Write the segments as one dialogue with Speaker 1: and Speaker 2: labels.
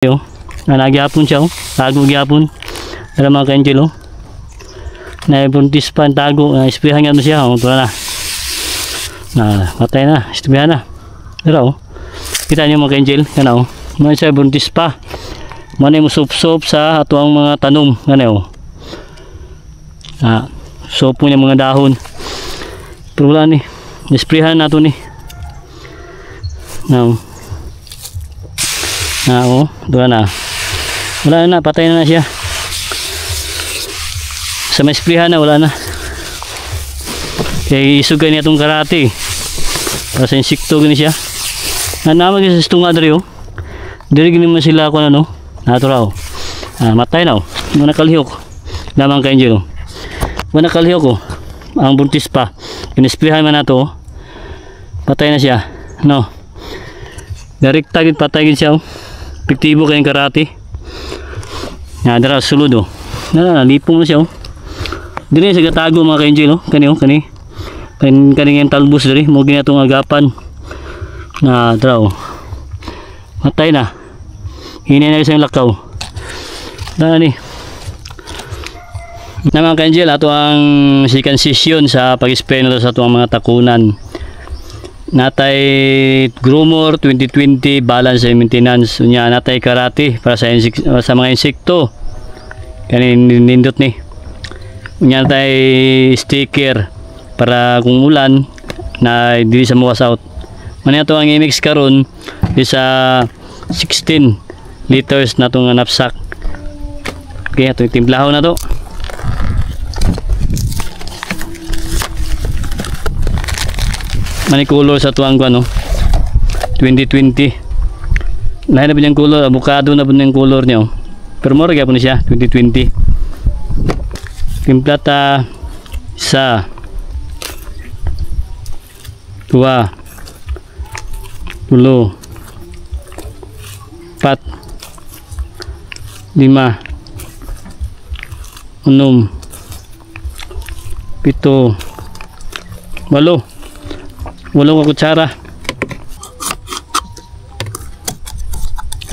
Speaker 1: Yo, nagyapon siya oh. Tago gyapon. Alam mga ka-angel oh. Naibuntis pa ang tago. Isprihan nga siya oh. Ito na. Patay na. Isprihan na. Pero oh. Kita niyo mga ka-angel. Yan oh. Mga siya buntis pa. Manay mo sup-sup sa ato ang mga tanom. Yan oh. Sopo niya mga dahon. Pero wala ni. Isprihan na ito ni. Now. Oh, doon na. Wala na, patay na siya. Sa may sprihan na, wala na. Kaya isugay niya itong karate. Para sa insekto gani siya. Namag sa istunga dari oh. Diri gini man sila ako ano. Naturaw. Matay na oh. Muna kalihok. Lamang ka-angel oh. Muna kalihok oh. Ang buntis pa. Kinisprihan man nato oh. Patay na siya. No. Direct tagit patay siya oh. Epektibo kayong karate. Dara sulod oh. Nalipong na siya oh. Dili sa gatago mga ka-angel oh. Kani oh, kani yung talbos diri mo gina tong agapan. Dara oh. Matay na. Hinay na sa lakaw. Dara ni. Mga ka-angel, ato ang second session sa pag-spray na sa atong mga takunan. Natay groomer 2020 balance and maintenance. Unya natay karate para sa mga insekto. Kani nindot ni. Unya natay sticker para kung ulan na dili sa mawas out. Mani ato ang i-mix karon sa 16 liters na tong knapsack. Okay, ato timplahon na to. Mani color sa tuwang ko ano 2020 lain na po niyang color, avocado na po niyang color niya oh. Pero mura kaya po na siya 2020 timplata isa 2 3 4 5 6 7 8 walong kutsara.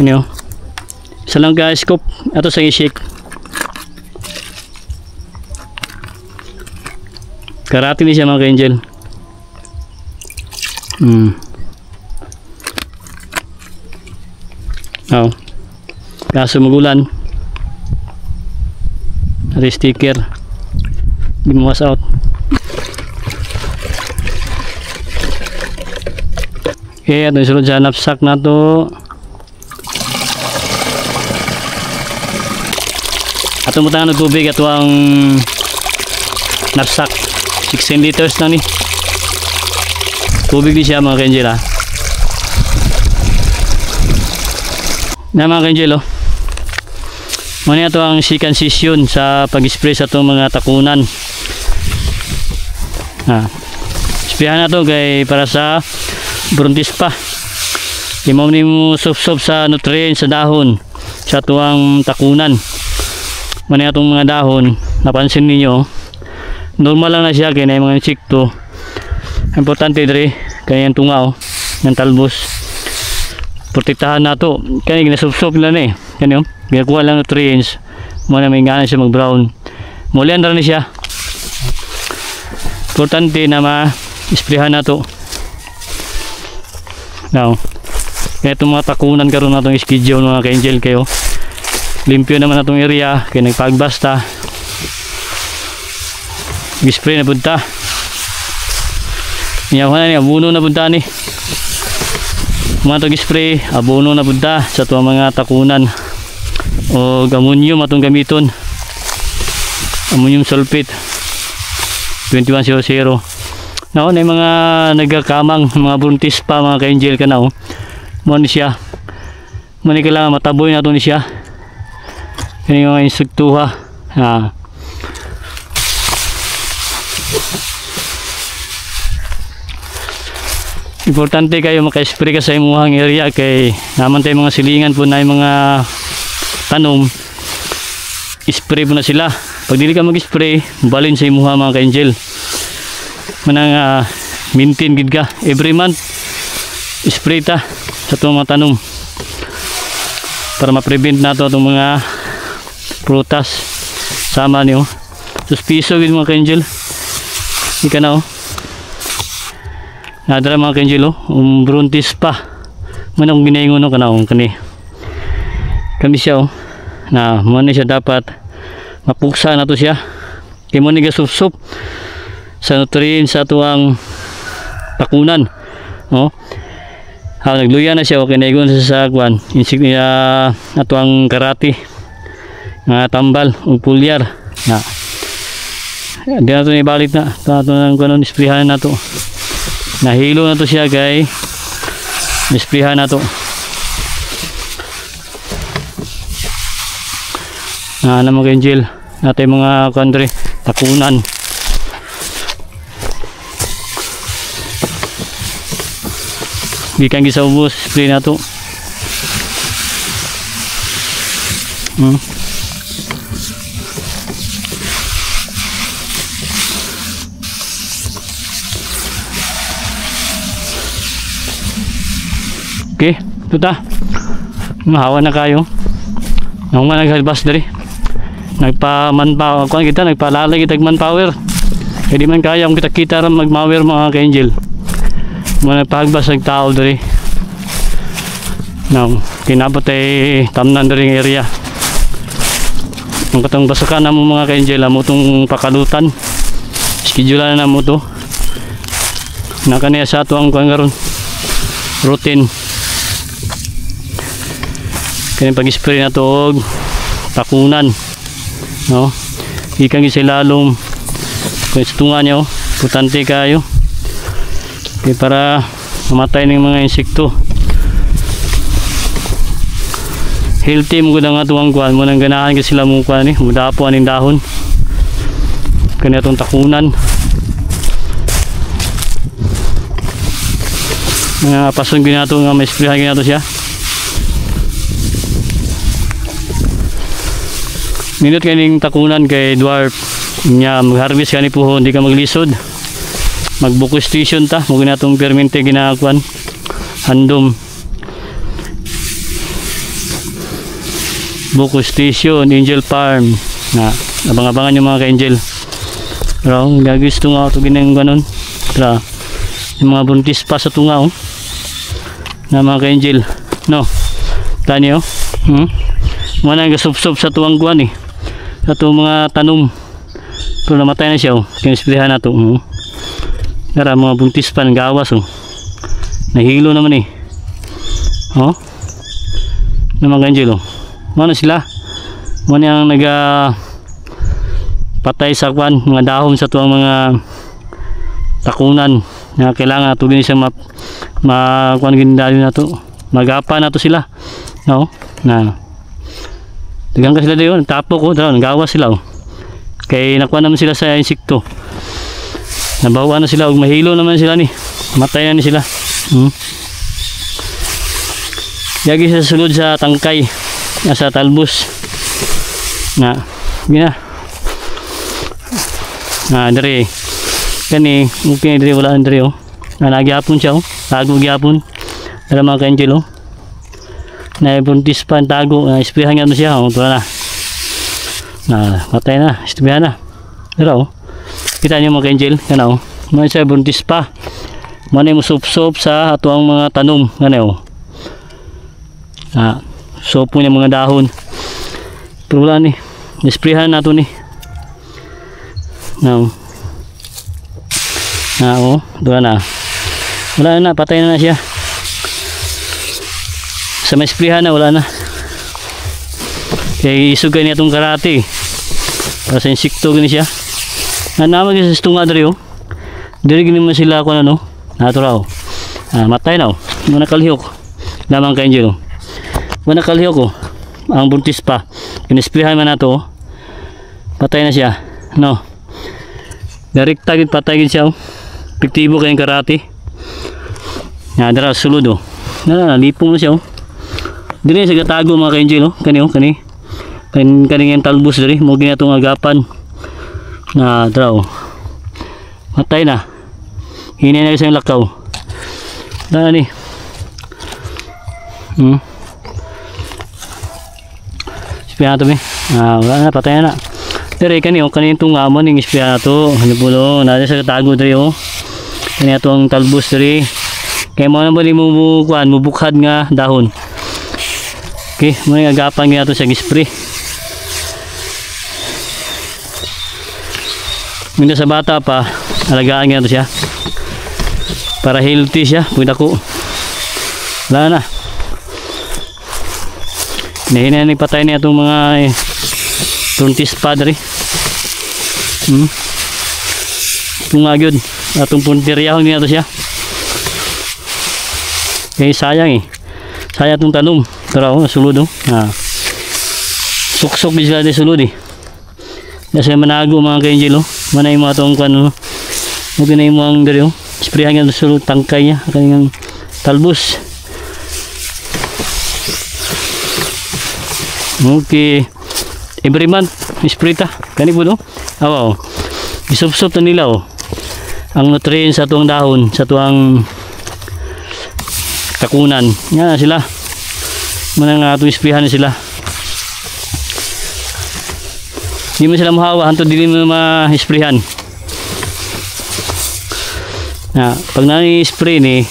Speaker 1: Ano? Isa lang ka scoop. Ato sa i-shake. Karate ni siya mga ka-angel. Oh. Kaso magulan. Ada sticker. Di mawas out. Okay, ito yung sulod sa knapsack na to. Ato mo tayo ng tubig. Ito ang knapsack 16 liters na ni. Tubig din siya mga ka-angel ha. Na mga ka-angel oh. Muna ito ang second session sa pag-spray sa itong mga takunan. Sprayan na ito kay para sa buntis pa. Imaw ni mo sob-sob sa nutrients sa dahon sa tuwang takunan. Muna itong mga dahon napansin ninyo normal lang na siya kaya na yung mga insekto. Importante diri kaya yung tunga yung talbos protektahan na ito kaya ginasob-sob nila na kaya ginakuha lang nutrients muna may ngana siya mag brown mulian na rin siya. Importante na ma-sprayhan na ito. Now, kaya itong mga takunan karoon na itong schedule mga ka-angel kayo. Limpyo naman na itong area kaya nagpagbasta. Spray na punta. Iyawan na niya, abono na punta ni. Mga itong spray, abono na punta sa itong mga takunan. O ammonium atong gamiton. Ammonium sulfate 2100. Now, na mga nagkakamang mga buntis pa mga ka-angel ka na muna siya muna kailangan mataboy na ito ni siya kaya yung mga insektuha importante kayo maka-spray ka sa imuhang area kay naman tayo mga silingan po na yung mga tanom spray po na sila pag dili ka mag-spray balin sa imuha mga ka-angel manang maintain gid ka every month spray ta sa itong mga tanom para ma-prevent nato itong mga prutas sama niyo. Suspiso gid mga ka-angel. Ika na nadara mga ka-angel bruntis pa manong ginaingon kani kami siya na mo na siya dapat mapuksa na to siya kay mo ni gasup-sup sa nutrient sa tuang takunan nagluya na siya kinaigon sa sagwan insik niya atuang karati nga tambal ug pulyar na di na to ibalik na ito nang kanon isprihan na to nahilo na to siya kay isprihan na to na mga angel natin mga country takunan gikan gisaubos spray na to okay, ito ta mahawa na kayo nung naghalbas dari nagpa-manpower kita nagpalalay kita manpower kaya di man kaya kung kita rin mag-mower mga ka-angel nagpahagbas ng tao dari kinabot ay tamnan dari ng area ang katong basakan na mo mga ka-angel mo itong pakalutan schedule na mo ito na kaniya sa ito ang karon routine kaya pag-spray na ito takunan ikang isilalong kung itungan nyo putante kayo okay, para mamatay ng mga insekto healthy mo gud nga tuwang kuan mo nang ganahan kasi sila mo kuan mudapo aning dahon kanya itong takunan mga pason ginato nga may sprayan ginato siya minute kaning takunan kay dwarf nya mag-harvest kani puho hindi ka maglisod magbuko station ta mo ginatong permente ginakuan handom buko station angel farm na abang-abangan yung mga ka-angel pero gagusto nga ito ginang ganon tra yung mga buntis pa sa tunga na mga ka-angel tani mga nagasup-sup sa tuwang kuan sa itong mga tanom pero namatay na siya kinisprihan na ito kaya mga buntis pa ng gawas nahilo naman na mga angel ano sila ano yung patay sa kwan mga dahon sa tuwang mga takunan na kailangan ito din siya kuan ginidali na ito magapa na ito sila na dagang ka sila doon, tapok nagawas sila kaya nakuha naman sila sa insekto nabawa na sila mahilo naman sila matay na sila yagi sa sulod sa tangkay sa talbos na dari kani mungkin dari wala dari nagyapon siya tago gyapon para mga ka-angel na buntis pa tago isprihan nga siya tuwa na matay na isprihan na pero kita niyo mga ka-angel kana may siya buntis pa manay mo sup-sup sa atuang mga tanom ngano sopo niya mga dahon pero wala isprihan nato tuwa na wala na patay na siya sa may sprihan na wala na kaya isugay niya itong karate para sa insekto gani siya namag sa tunga dari diri gini man sila ko natural matay na muna kalihok lamang ka-angel muna kalihok ang buntis pa kinisprihan man nato patay na siya direct tagit patay gid siya epektibo kayong karate dara sulod nalipong na siya dili sa gatago mga ka-angel kani yung talbos diri mo ginatong agapan na draw matay na hinay na isang lakaw isprayan nato wala na, patay na. Dere kaning tunga mo ning isprayan nato. Ano po no, nade sa tago dere oh. Kani ato ang talbos dere. Kaya mo na ba mo mubukhad nga dahon. Okay, mo nga agapan nga ato sa spray. Minda sa bata pa, alagaan nga ato siya. Para healthy siya, pwede ko. Wala na. Hinahinay ni patay niya itong mga tuntis padre. Itong nga yun, atong puntiryahon niya ito siya. Kaya sayang sayang itong tanom. Pero sulod suksok din sila din sulod kasi manago mga ka-angel manay mo itong kano maginay mo ang dari sprayan nga sulod tangkay niya kanyang talbos. Okay, every month spray ta kani po isop-sop na nila ang nutrients sa tuwang dahon sa tuwang takunan nga sila muna nga itong isprihan sila. Hindi mo sila mahawa hanto dili mo ma-isprihan. Pag nang-spray ni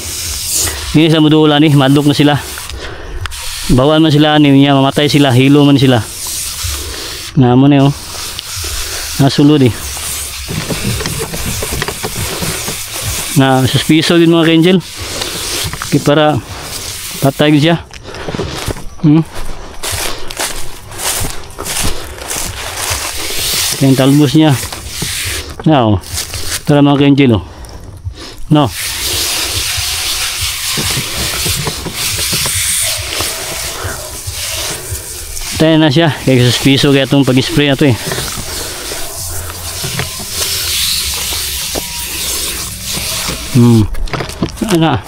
Speaker 1: hindi sila mudulan madlok na sila. Bawal man sila niya mamatay sila, hilo man sila. Nga mo na nasulod na suspiso din mga ka-angel. Okay, para patay siya. Yung talbos niya tara mga ka-angel no tayo na siya kaya suspiso kaya itong pag-spray na ito ano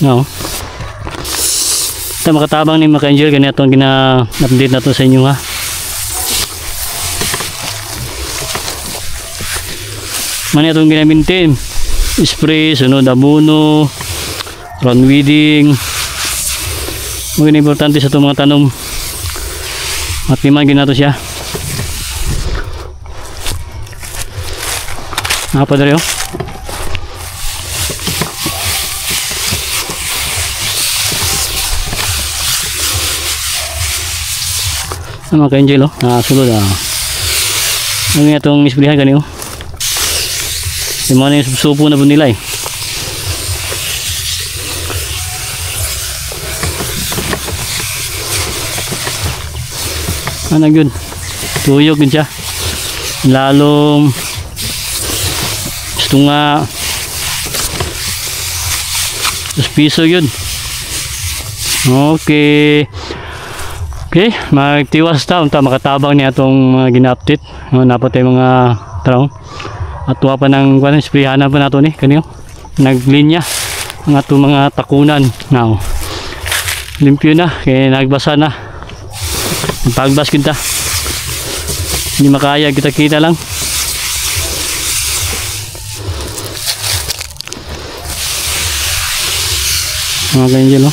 Speaker 1: no. Ito makatabang ni mga ka-angel ganyan itong gina-update na ito sa inyo man itong gina-maintain spray, sunod abono, round weeding maging importante sa itong mga tanom at limagin na ito siya napadari mga ka-angel sulod ano nga itong isprihan kanyo yung mga yung supo na po nila ano yun tuyok yun siya lalong gusto nga piso yun. Okay, magtiwas ta unta makatabang niya itong mga gina-update. Napatay mga traong. At tuwa pa ng sprayhan pa nato ni kaniyo. Naglinya ang atong mga takunan. Now, limpyo na kaya nagbasa na. Pagbas kita. Hindi makaya kita lang. Mga ka-angel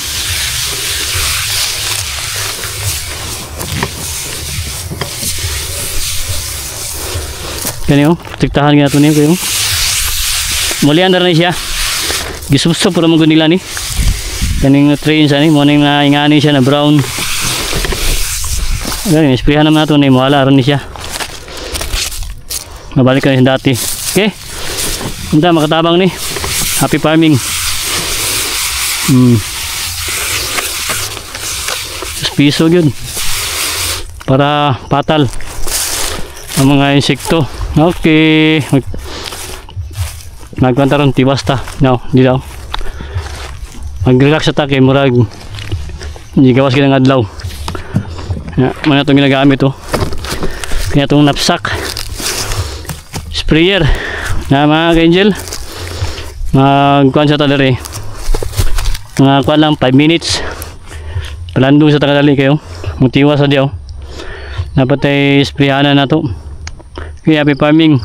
Speaker 1: kaniyo, tiktahan nga ito niyo kayo. Mulian na rin siya. Gisupsup po naman nila ni. Kaning nutrients ani, mo nang ingani siya na brown. Ganyan, isprihan naman nato ni wala rin siya. Mabalik ka na dati. Okay? Punta, makatabang ni. Happy farming. Piso yun. Para patal ang mga insekto. Okay. Nagkwanta ron, tiwas ta. No, di daw. Mag-relax sa kay murag. Hindi gawas ka ng adlaw. Mga itong ginagamit kaya itong knapsack sprayer na mga ka-angel. Magkuhan sa talari. Mga kuhan lang 5 minutes. Palandong sa tagadali kayo. Mutiwas sa diyaw. Dapat ay sprayhanan na to. Okay, happy farming.